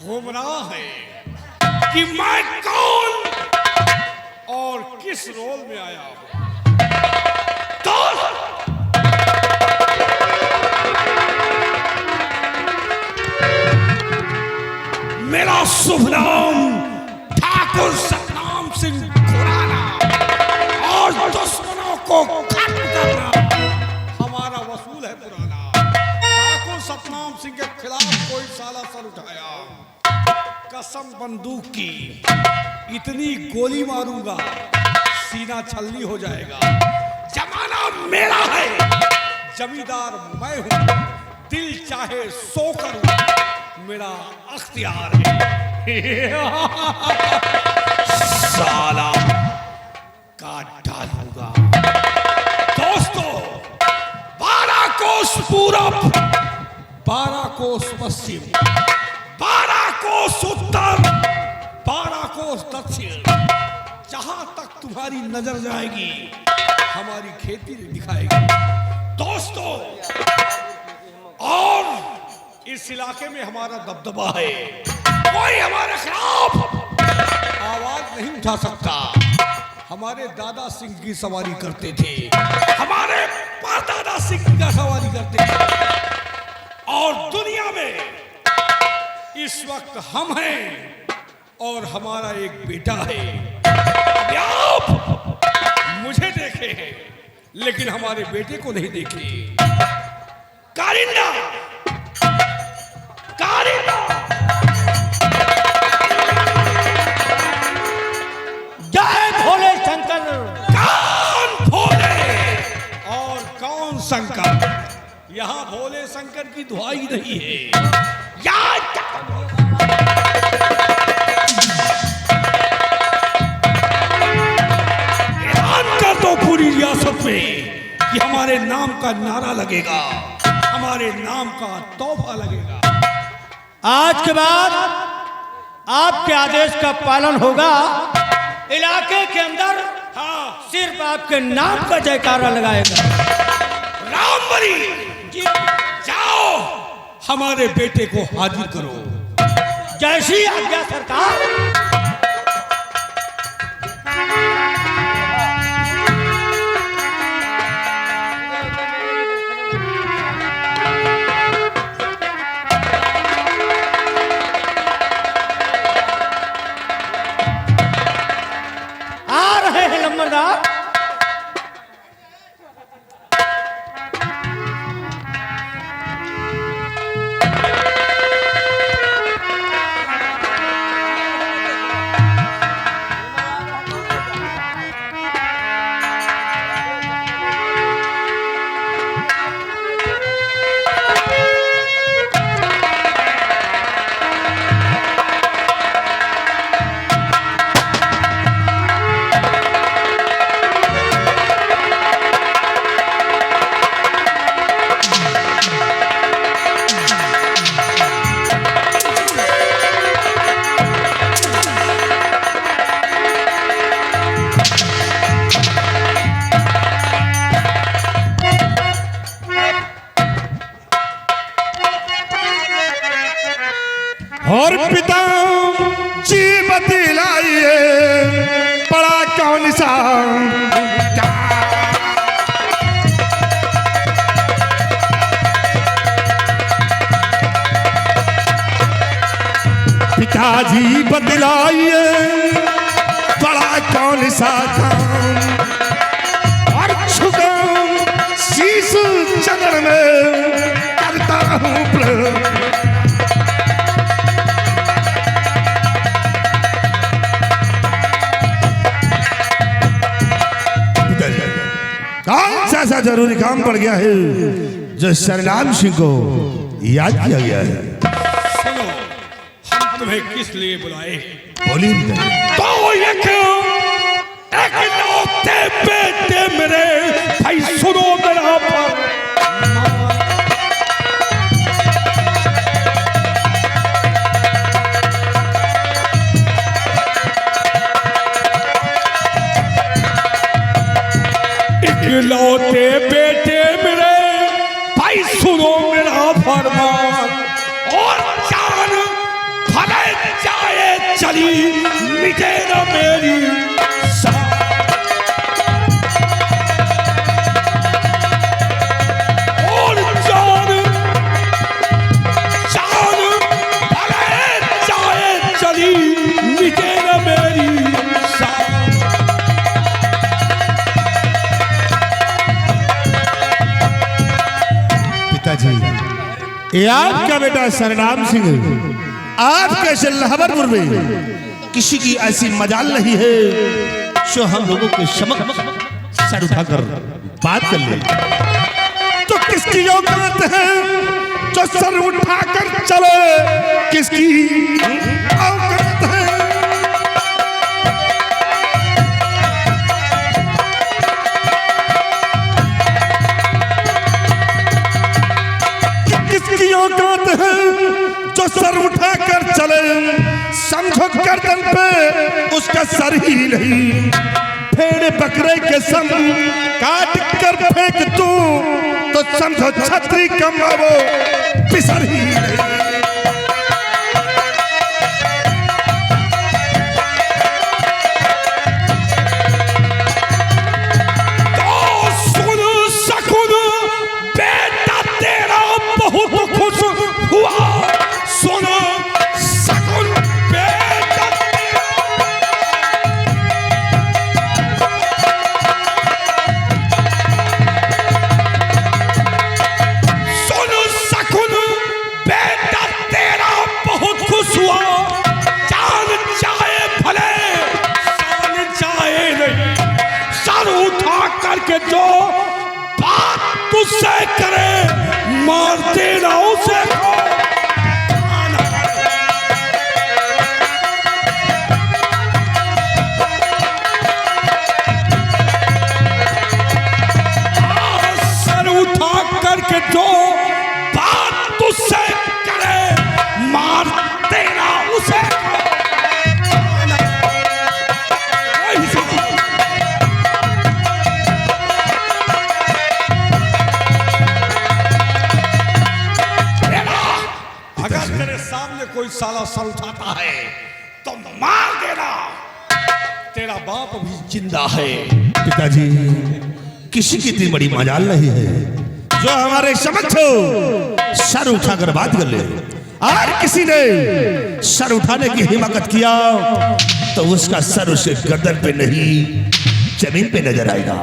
गुमराह है कि मैं कौन और किस रोल में आया हूं। तो मेरा शुभ नाम ठाकुर सतनाम सिंह खुराना और दुश्मनों को खत्म करना हमारा वसूल है पुराना। ठाकुर सतनाम सिंह के खिलाफ कोई साला सर उठाया, कसम बंदूक की इतनी गोली मारूंगा सीना छलनी हो जाएगा। जमाना मेरा है, जमींदार मैं हूं, दिल चाहे सो करूं, मेरा अख्तियार है। साला काट डालूंगा। दोस्तों, 12 कोस पूरब, 12 कोस पश्चिम, 12 कोस उत्तर, 12 कोस दक्षिण, जहां तक तुम्हारी नजर जाएगी हमारी खेती दिखाएगी। दोस्तों, और इस इलाके में हमारा दबदबा है, कोई हमारे खिलाफ आवाज नहीं उठा सकता। हमारे दादा सिंह की सवारी करते थे, हमारे परदादा सिंह का सवारी करते थे, और दुनिया में इस वक्त हम हैं और हमारा एक बेटा है। आप मुझे देखे हैं लेकिन हमारे बेटे को नहीं देखे। कारिंदा, कारिंदा, जय भोले शंकर। कौन भोले और कौन शंकर? यहाँ भोले शंकर की दुहाई नहीं है। याद कर दो पूरी रियासत में कि हमारे नाम का नारा लगेगा, हमारे नाम का तोहफा लगेगा। आज के बाद आपके आदेश का पालन होगा। इलाके के अंदर हाँ, सिर्फ आपके नाम का जयकारा लगाएगा। रामबली जी, जाओ हमारे बेटे को हाजिर करो। जैसी आज्ञा सरकार। आ रहे हैं लंबरदार। और पिता जी बतलाइए बड़ा कौन सा पिताजी बतलाइए बड़ा कौन सा काम, और झुकाऊं शीश चरण में करता हूँ प्रणाम। कौन सा ऐसा जरूरी काम पड़ गया है जो सरनाम सिंह को याद किया गया है? सुनो, हम तुम्हें किस लिए बुलाए? बोलिए। तो ये क्यों एक लौते बेटे मेरे भाई, सुनो मेरा पर। इकलौते बेटे मेरे भाई, सुनो मेरा फरमान, और जान भले चली मिटे न मेरी और जान जान भले जाए चली मिटे न मेरी पिताजी, ये आपका बेटा सरनाम सिंह आपके शल्लाहपुर में किसी की ऐसी मजाल नहीं है जो हम लोगों के समक्ष सर उठाकर बात कर ले। तो किसकी औकात है जो सर उठाकर चले? किसकी औकात है? किसकी औकात है जो सर उठाकर चले? समझो गर्दन पे उसका सर ही नहीं, भेड़ बकरे के सम काट कर फेंक दूं तो समझो छतरी कमावो पिसर ही नहीं। करके जो बात तुझसे करे मार देना उसे। सर उठा करके जो बात तुझसे करे मार देना उसे। कोई साला सर उठाता है तो मार देना, तेरा बाप अभी जिंदा है। पिताजी, किसी की इतनी बड़ी मजाल नहीं है जो हमारे समक्ष सर उठाकर बात कर ले। और किसी ने सर उठाने की हिम्मत किया तो उसका सर उसे गर्दन पे नहीं जमीन पे नजर आएगा।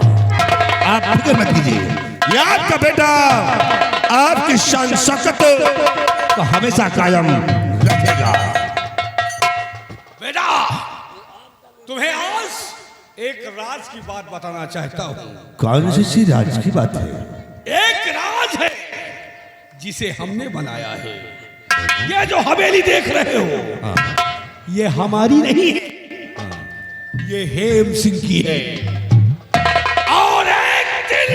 आप फिक्र मत कीजिए, ये आपका बेटा आपकी शान शौकत तो हमेशा कायम रखेगा। बेटा, तुम्हें आज एक राज की बात बताना चाहता हूँ। कौन सी राज की बात है? एक राज है जिसे हमने बनाया है। ये जो हवेली देख रहे हो, ये हमारी नहीं है, ये हेम सिंह की है। और एक दिन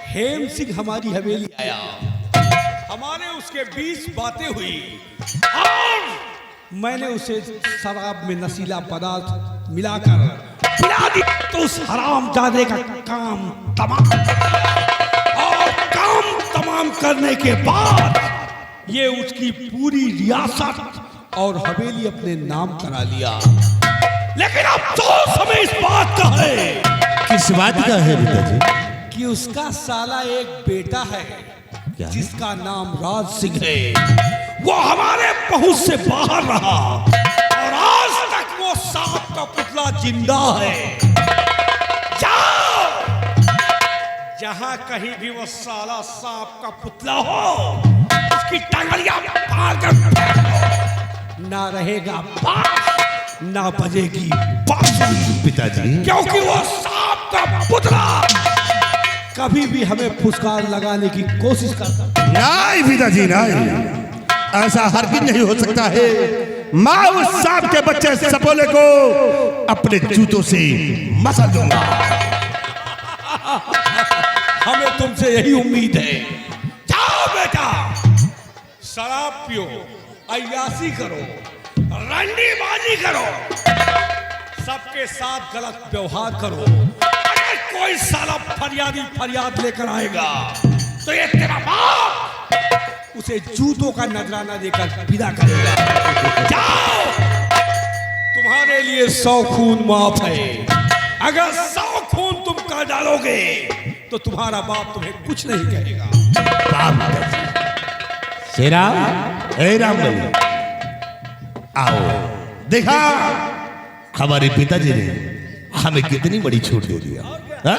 हेम सिंह हमारी हवेली आया, हमारे उसके 20 बातें हुई और मैंने उसे शराब में नशीला पदार्थ मिलाकर पिला दी। तो उस हरामजादे का काम तमाम, और काम तमाम करने के बाद ये उसकी पूरी रियासत और हवेली अपने नाम करा लिया। लेकिन अब तो समय इस बात का है। किस बात का है पिताजी? कि उसका साला एक बेटा है जिसका नाम राज सिंह है। वो हमारे पहुंच से बाहर रहा और आज तक वो सांप का पुतला जिंदा है। जाओ, जहां कहीं भी वो साला सांप का पुतला हो, उसकी टांगलियां फाड़ कर फेंक दो। ना रहेगा बांस, ना बजेगी बांसुरी। पिताजी, क्योंकि वो सांप का पुतला कभी भी हमें फुसकार लगाने की कोशिश करता। नहीं पिताजी, नहीं, ऐसा हरगिज नहीं हो सकता है। मैं उस सांप के बच्चे सपोले को अपने जूतों से मसल दूंगा। हमें तुमसे यही उम्मीद है। जाओ बेटा, शराब पियो, अय्यासी करो, रंडीबाजी करो, सबके साथ गलत व्यवहार करो। अगर कोई साला फरियाद लेकर आएगा तो ये तेरा बाप उसे जूतों का नजराना देकर विदा करेगा। जाओ, तुम्हारे लिए 100 खून माफ है। अगर 100 खून तुम कर डालोगे तो तुम्हारा बाप तुम्हें कुछ नहीं कहेगा। श्री राम, हे रामबली, आओ। देखा हमारे पिताजी ने हमें कितनी बड़ी छूट दे दिया। हा?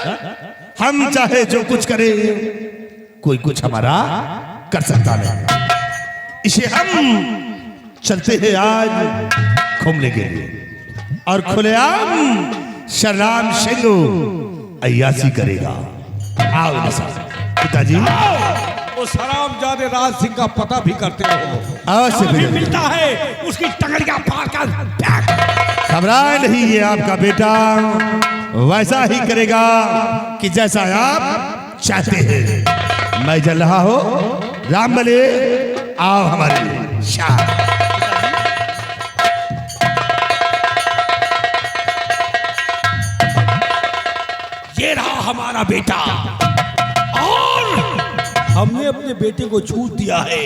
हम चाहे जो कुछ करें, कोई कुछ हमारा कर सकता नहीं। इसे हम चलते हैं आज घूमने के लिए और खुलेआम शरनाम सिंह अय्यासी करेगा। आओ पिताजी, उस हरामजादे राज सिंह का पता भी करते रहो। अवश्य भी मिलता है उसकी टंगड़ियां फाड़ कर। घबराए नहीं, ये आपका बेटा वैसा ही करेगा कि जैसा आप चाहते हैं। मैं चल रहा हो। रामबली, आओ हमारे शाह। ये रहा हमारा बेटा और हमने अपने बेटे को छूट दिया है।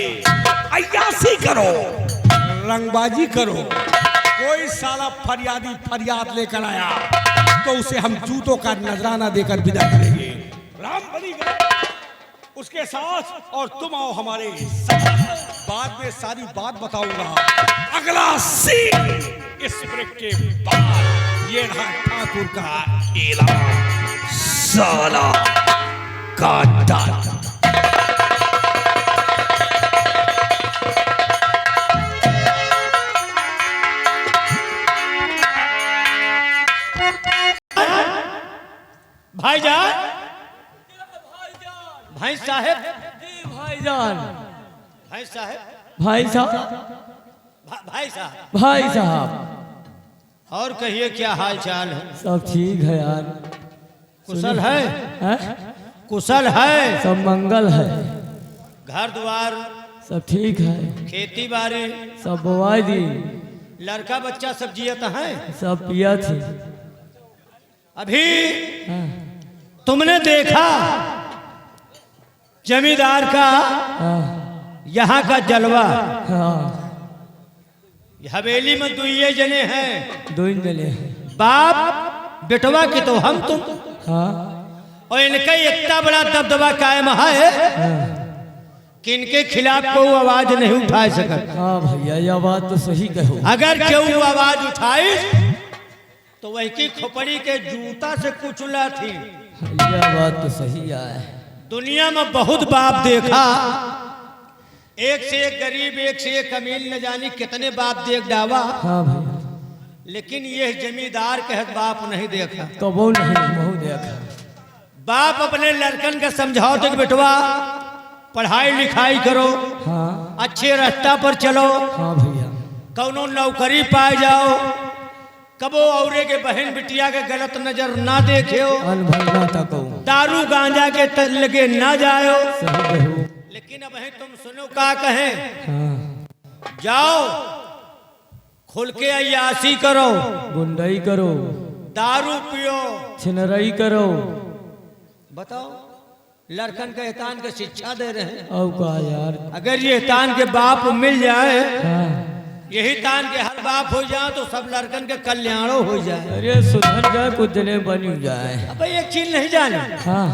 अय्यासी करो, रंगबाजी करो। कोई साला फरियादी फरियाद लेकर आया तो उसे हम जूतों का नजराना देकर विदा करेंगे। रामबली उसके साथ और तुम आओ हमारे साथ। बाद में सारी बात बताऊंगा। अगला सीन इस ब्रेक के बाद। ये रहा ठाकुर का ऐलान। साला काटा। भाईजान, भाई साहब, भाईजान, भाई साहब, भाई साहब, भाई साहब, भाई साहब, और कहिए क्या हाल चाल है? सब ठीक है यार। कुशल है? हैं? कुशल है? सब मंगल है। घर द्वार सब ठीक है। खेती बाड़ी सब बुआई दी। लड़का बच्चा सब जियत है? सब पिया थी। अभी हाँ, तुमने देखा जमींदार का हाँ, यहाँ का जलवा। हाँ, हवेली में दुइये जने हैं, दो मिले। बाप बेटवा के तो हम तुम, हाँ, और इनका इतना बड़ा दबदबा कायम है कि इनके खिलाफ कोई आवाज नहीं उठा सका। हाँ भैया, यह बात तो सही कहो। अगर क्यों आवाज उठाई तो वही की खोपड़ी के जूता से कुचला थी। यह बात तो सही है। दुनिया में बहुत बाप देखा, एक से एक गरीब, एक से एक अमीर, न जानी कितने बाप देख डावा, हाँ भैया, लेकिन यह जमींदार के बाप नहीं देखा। कबो नहीं बहु देखा। बाप अपने लड़कन का समझाओ तो बेटवा पढ़ाई लिखाई करो, हाँ, अच्छे रास्ता पर चलो, हाँ भैया, कौनो नौकरी पाए जाओ, कबो औरे के बहन बिटिया के गलत नजर ना देखे हो, अनभरना तको। दारू गांजा के लगे ना जाओ। सही कहो। लेकिन अब तुम सुनो का कहे, हाँ, जाओ खुल के अय्यासी करो, गुंडई करो, दारू पियो। छिनरई करो। बताओ, लड़कन के एहतान के शिक्षा दे रहे हैं। और का यार। अगर ये एहतान के बाप मिल जाए, हाँ, यही तान के हर बाप हो जाए तो सब लड़कन के कल्याणो हो जाए। अरे सुधर जाए, कुछ दिने बन जाए। अब एक चीज नहीं जाने, हाँ,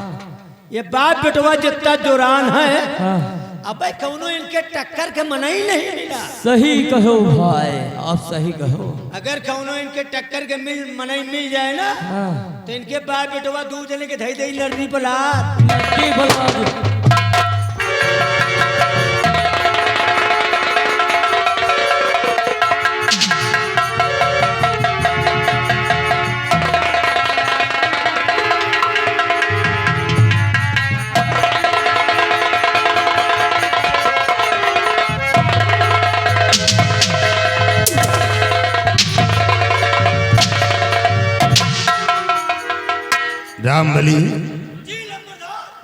ये बाप बेटवा जितना जोरान है, हाँ, अब कौनो इनके टक्कर के मना ही नहीं मिला। सही कहो भाई, आप सही कहो। अगर कौनो इनके टक्कर के मनाई मिल जाए ना, हाँ, तो इनके बाप बेटवा दू जने के धई धई लड़नी पला। की भला। रामबली,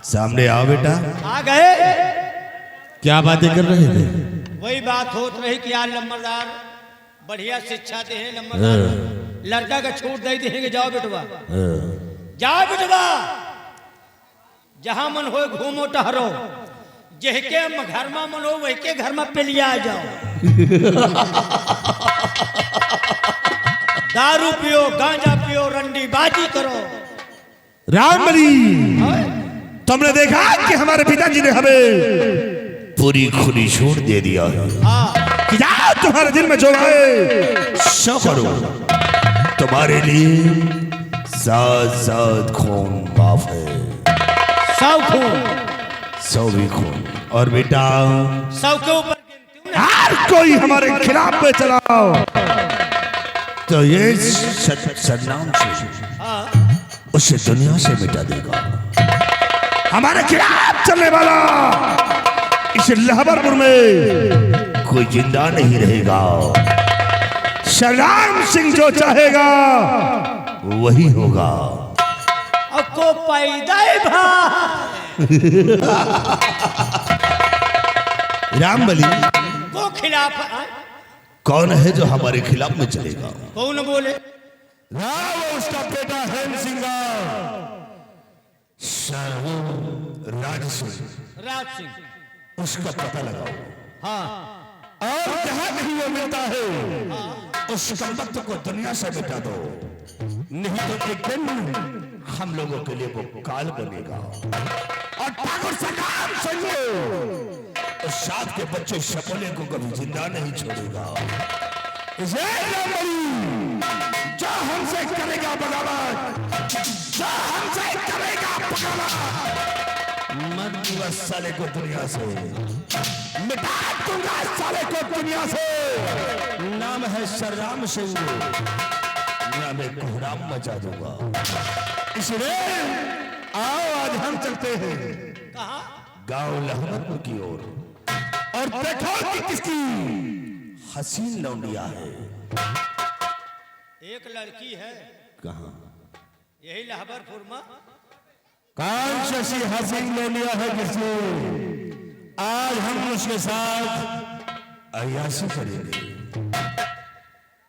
सामने आओ बेटा। आ गए। क्या बातें कर रहे थे? वही बात होत रही कि यार नंबरदार बढ़िया शिक्षा दे हैं, नंबरदार लड़का का छूट दे देंगे। जाओ बेटवा, जाओ बेटवा, जहां मन हो घूमो टहरो, जेहके घर में मनो वही के घर में पे लिया जाओ। दारू पियो, गांजा पियो, रंडी बाजी करो। रामबली, तुमने देखा कि हमारे पिताजी ने हमें पूरी खुली छूट दे दिया है कि जाओ तुम्हारे दिल में जो आए सो करो। तुम्हारे लिए साथ खून माफ है, 100 खून, 100 भी खून। और बेटा 100 के ऊपर हर कोई हमारे खिलाफ में चलाओ तो ये सदनाम से उसे दुनिया से मिटा देगा। हमारे खिलाफ चलने वाला इस लहबरपुर में कोई जिंदा नहीं रहेगा। श्रीराम सिंह जो चाहेगा वही होगा। अब को पैदा है रामबली को खिलाफ कौन है जो हमारे खिलाफ में चलेगा? कौन बोले? राम उसका बेटा हेम सिंह, राज सिंह, उसका पता लगाओ। हाँ, और जहां नहीं वो मिलता है उस संपत्त को दुनिया से मिटा दो, नहीं तो एक दिन हम लोगों के लिए वो काल बनेगा। और ठाकुर सरकार सुनो, उस साथ के बच्चे शकोले को कभी जिंदा नहीं छोड़ेगा। जो हमसे करेगा बगावत, जो हमसे करेगा बगावत, मत दूंगा साले को दुनिया से, मिटा दूंगा साले को दुनिया से। नाम है श्रीराम सिंह, दुनिया में कोहराम मचा दूंगा। इसलिए आओ आज हम चलते हैं कहाँ? गांव लहमतपुर की ओर, और देखो कि किसकी हसीन लौंडिया है। एक लड़की है। कहाँ? यही लहबरपुर में। कौन सी हसीन लौंडिया है किसकी? आज हम उसके साथ अय्यासी करेंगे।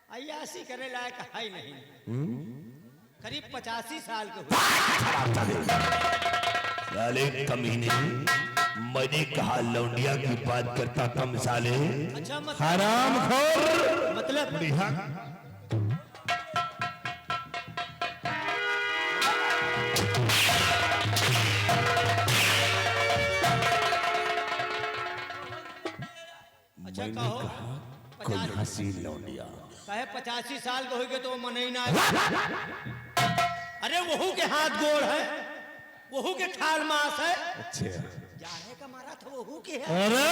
अय्यासी करे लायक है ही नहीं। करीब 85 साल के हुए। साले कमीने, मैंने कहा लौंडिया की बात करता कम साले। अच्छा, हरामखोर। मतलब अच्छा कहो कोई हसीन लौंडिया कहे 85 साल के होगे तो मन ही ना आए। अरे वहू के हाथ गोड़ है, वहू के खाल मास है। अच्छा, जाने का मारा था वहू के है। अरे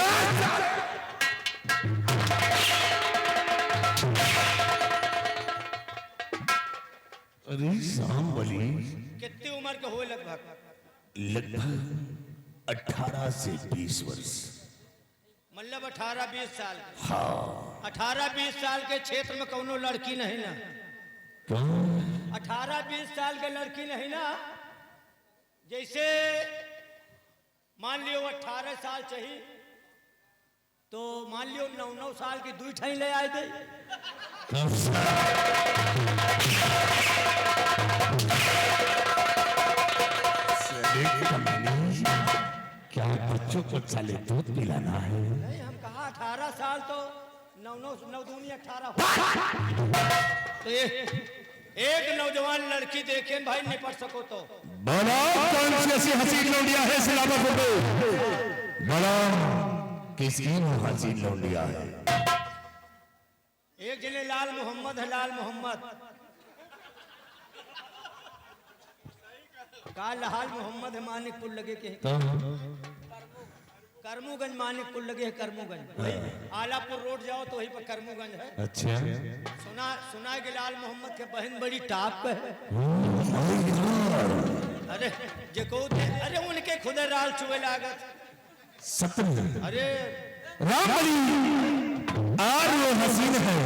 रामबली, कितनी उम्र के हुए? लगभग 18 से 20 वर्ष। मतलब 18-20 साल। हाँ। 18-20 साल के क्षेत्र में कौनो लड़की नहीं ना? 18-20 साल के लड़की नहीं ना? जैसे मान लियो 18 साल चाहिए तो मान लियो 9 साल की 2 ठाई ले आए थे। क्या बच्चों को चले दूध पिलाना है? नहीं, हम कहा 18 साल तो 9 दूनी 18 हो। तो एक नौजवान लड़की देखे भाई निपट सको तो बोलो कौन सी ऐसी हसीन लौंडिया है सिलावरपुर में? बोलो किसकी हसीन लौंडिया है? एक जने लाल मोहम्मद है। लाल मोहम्मद का लाल मोहम्मद है। मानिकपुर लगे के करमूगंज, मानिकपुर लगे है करमूगंज। आलापुर रोड जाओ तो वहीं पर करमूगंज है। अच्छा, सुना कि लाल मोहम्मद के बहन बड़ी टाप का है। अरे अरे उनके खुदे राल चुए लागत। सत्य। अरे रामबली, आज वो हसीन है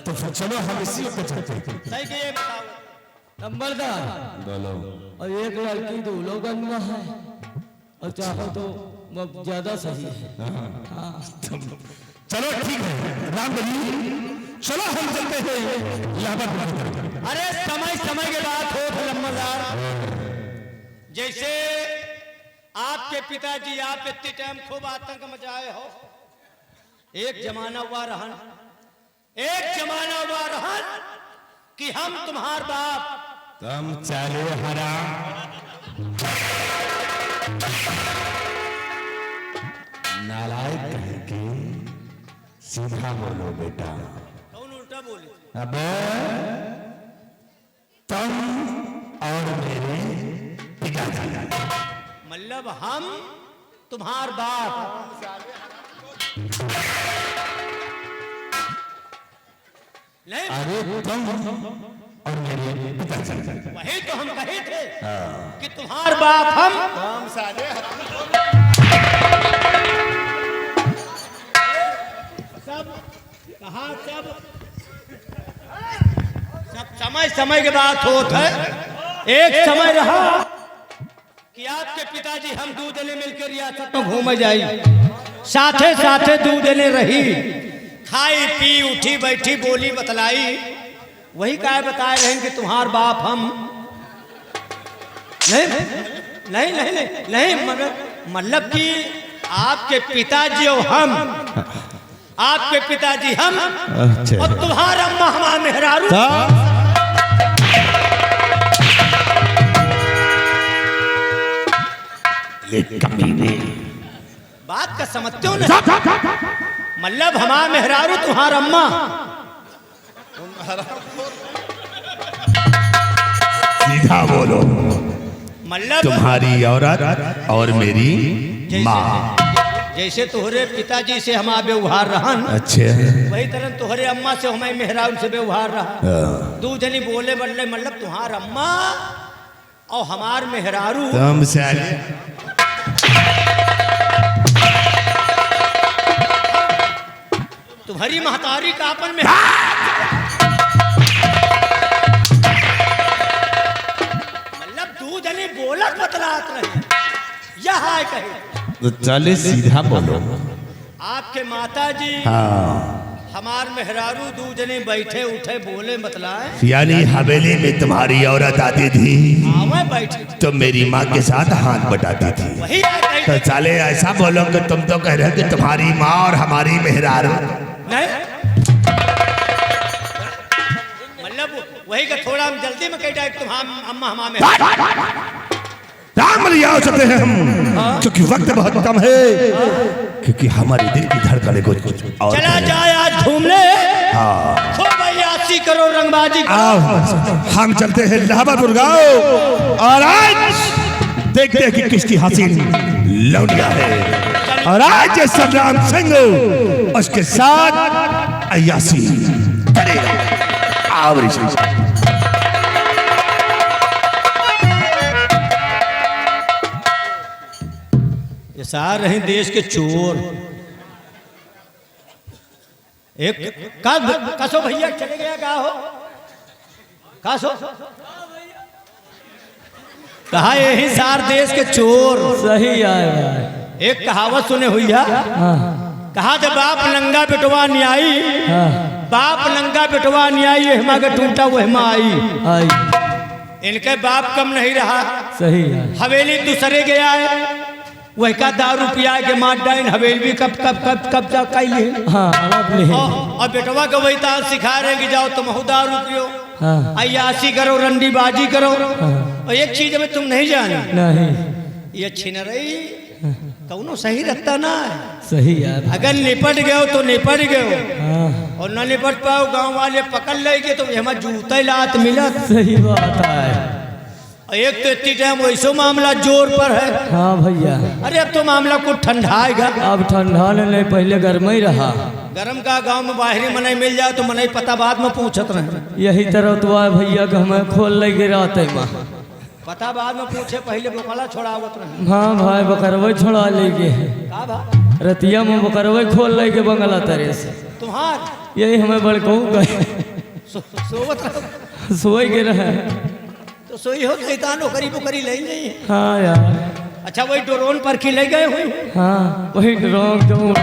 तो फिर चलो हम इसी पे चलते हैं। सही के ये बताओ नंबरदार, बोलो। और एक लड़की दूल्होगंज में है और चाहो तो ज्यादा सही है। हाँ। चलो ठीक है रामबली, चलो हम चलते हैं इलाहाबाद। अरे समय के बाद हो नंबरदार। जैसे आपके पिताजी आप इतने टाइम खूब आतंक मचाए हो। एक जमाना हुआ रहन, एक जमाना हुआ रहन कि हम तुम्हार बाप तुम चालू हराम नालायक कहेंगे, सीधा बोलो बेटा। कौन उल्टा बोले? अबे तुम और मेरे पिताजी, मतलब हम तुम्हार बाप। नहीं, अरे तुम और मेरे पिताजी, वही तो हम कहे थे कि तुम्हार बाप हम। सब कहा, सब समय समय के बात होत है। एक समय रहा कि आपके पिताजी हम दू जने मिलकर रियासत में घूमे जाई, साथे साथे दू जने रही, खाई पी उठी बैठी बोली बतलाई। वही काय बताए रहे कि तुम्हार बाप हम। नहीं नहीं नहीं नहीं, नहीं मतलब कि आपके पिताजी और हम, आपके पिताजी हम और तुम्हारा अम्मा हमारा मेहरारू। बात का समझते हो ना? मतलब हमारा मेहरारू तुम्हारा अम्मा। सीधा बोलो, मतलब तुम्हारी औरत और मेरी माँ। जैसे तोहरे पिताजी से हमारा व्यवहार रहन, अच्छे वही तरह तोहरे अम्मा से हमारे मेहरारू से व्यवहार रहा। दू जनी बोले बदले, मतलब तुम्हार अम्मा और हमार मेहरारू। तुम से तुम्हारी महतारी का अपन में मतलब दू जनी बोलत बतलात रहे। यह है कहे तो चले सीधा बोलो। आपके माताजी हमार मेहरारू दू जने बैठे उठे बोले बतलाए। यानी हवेली में तुम्हारी औरत आती थी आवे बैठे तो मेरी माँ के साथ हाथ बटाती थी। वही तो चले ऐसा बोलो कि तुम तो कह रहे हो कि तुम्हारी माँ और हमारी मेहरारू। नहीं, मतलब वही का थोड़ा हम जल्दी में कहता है कि तुम्हारा अम्मा हमारा मेहरारू। राम लिया हो सकते हैं हम, क्योंकि वक्त बहुत कम है, क्योंकि हमारे दिल की धड़कने को और चला जाए आज घूमने, खूब अय्यासी करो, रंगबाजी करो। आओ हम चलते हैं इलाहाबाद गाँव और आज देखते हैं कि किसकी हसीन लौंडिया है। और आज ये संग्राम सिंह उसके साथ अय्यासी करेगा। आओ ऋषि। ये सार रहे देश के चोर। एक कसो भैया चले गया का हो कसो कहा यही सार देश के चोर। सही आए भाई। एक कहावत सुने हुई है, हाँ कहा जब बाप नंगा बिटवा न्यायी, हाँ बाप नंगा बिटवा न्यायी, हेमा के टूटा वो हेमा आई। आई। इनके बाप कम नहीं रहा, सही है। हवेली दूसरे गया है, वही का दारू पिया के मार डाइन हवेली कब कब कब कब जा कैली। हाँ अब नहीं। और बेटवा को वही ताल सिखा रहे कि जाओ तुम दारू पियो, हाँ अय्यासी करो, रंडी बाजी करो। हाँ। और एक चीज में तुम नहीं जाने, नहीं ये छिनरई कौनो सही रहता ना है। सही यार। अगर निपट गए तो निपट गए, हाँ और न निपट पाओ गांव वाले पकड़ लेंगे तो हमें जूता लात मिलत। सही बात है। और एक तो इतनी टाइम वैसो मामला जोर पर है। हाँ भैया। अरे अब तो मामला कुछ ठंडाएगा। अब ठंडा नहीं, पहले गर्म ही रहा। गरम का गांव में बाहरी मनई मिल जाए तो मनई पता बाद में पूछत रहे। यही तरह तो है भैया कि हमें खोल ले गिरा माँ, पता बाद में पूछे, पहले बोकला छोड़ावत रहे। हाँ भाई बकरवे छोड़ा ले गए। का बा रतिया में बकरवे खोल ले के बंगला तरह से। तुम्हार यही हमें बड़कऊ गए सोवत रहो। सोए के रहे। तो सोई हो शैतान ओकरी बोकरी ले नहीं। हाँ यार। अच्छा वही ड्रोन पर की ले गए हुए। हाँ वही ड्रोन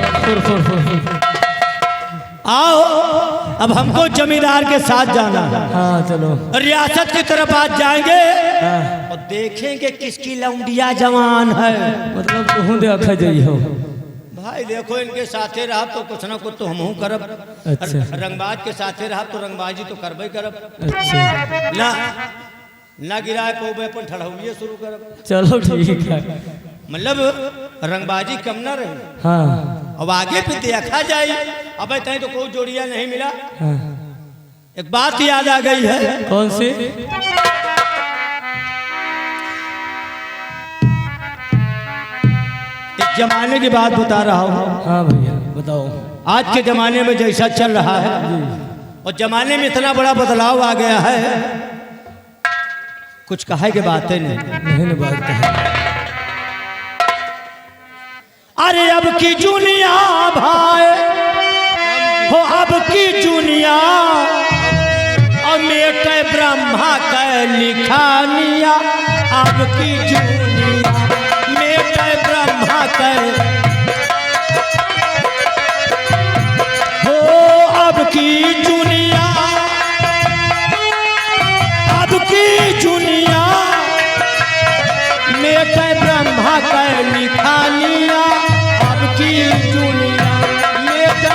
आओ अब हमको जमींदार के साथ जाना। हाँ चलो। रियासत की तरफ आज जाएंगे। हाँ और देखेंगे किसकी लौंडिया जवान है। मतलब तू देखा जाइ हो। भाई देखो इनके साथे रहा तो कुछ ना कुछ तो हमहू करब। अच्छा। रंगबाज के साथे रहा तो रंगबाजी तो करबे करब। अच्छा ना ना गिराए पोबे अपन ठड़ौलिए शुरू करब। चलो ठीक है। मतलब रंगबाजी कम ना रहे। हाँ अब आगे पे देखा जाए। अब तय तो कोई जोड़िया नहीं मिला। हाँ। एक बात याद आ गई है। कौन सी? एक जमाने की बात बता रहा हूँ। हाँ भैया बताओ। आज के जमाने में जैसा चल रहा है और जमाने में इतना बड़ा बदलाव आ गया है, कुछ कहे के बातें नहीं। नहीं बात है। अरे अब की दुनिया भाई हो, अब की दुनिया और मेटे ब्रह्मा का लिखानिया। अब की दुनिया मेटे ब्रह्मा का हो, अब की दुनिया, अब की दुनिया मेटे ब्रह्मा का लिखानिया। अब की दुनिया मेटे,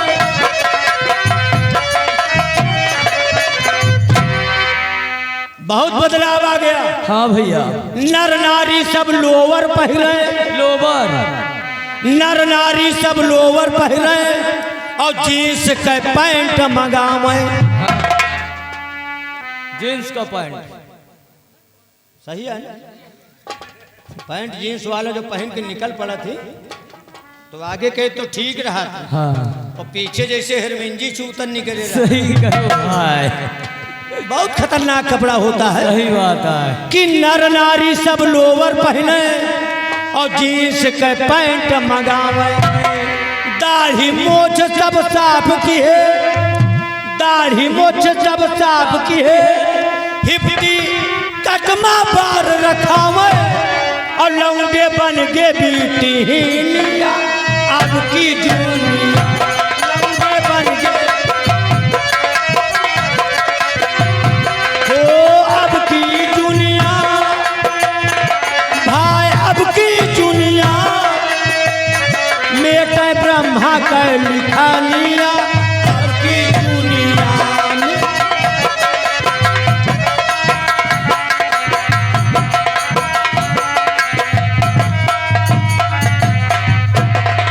बहुत बदलाव आ गया। हाँ भैया। नर नारी सब लोवर पहने, लोबर। नर नारी सब लोवर पहने और जींस के पैंट मंगावे। जींस का पैंट सही है ना? पैंट जींस वाला जो पहन के निकल पड़ा थी तो आगे कहे तो ठीक रहा था। हाँ और पीछे जैसे हिरमिंजी चूतन निकले रहा। सही कहो भाई। बहुत खतरनाक कपड़ा होता है। सही बात है कि नर नारी सब लोवर पहने और जींस के पैंट मंगावे। दाढ़ी मोछ सब साफ की है, दाढ़ी मोछ सब साफ की है। हिप्पी कटमा बार रखावे और लौंडे बन के बीटी लिया। अब की दुनिया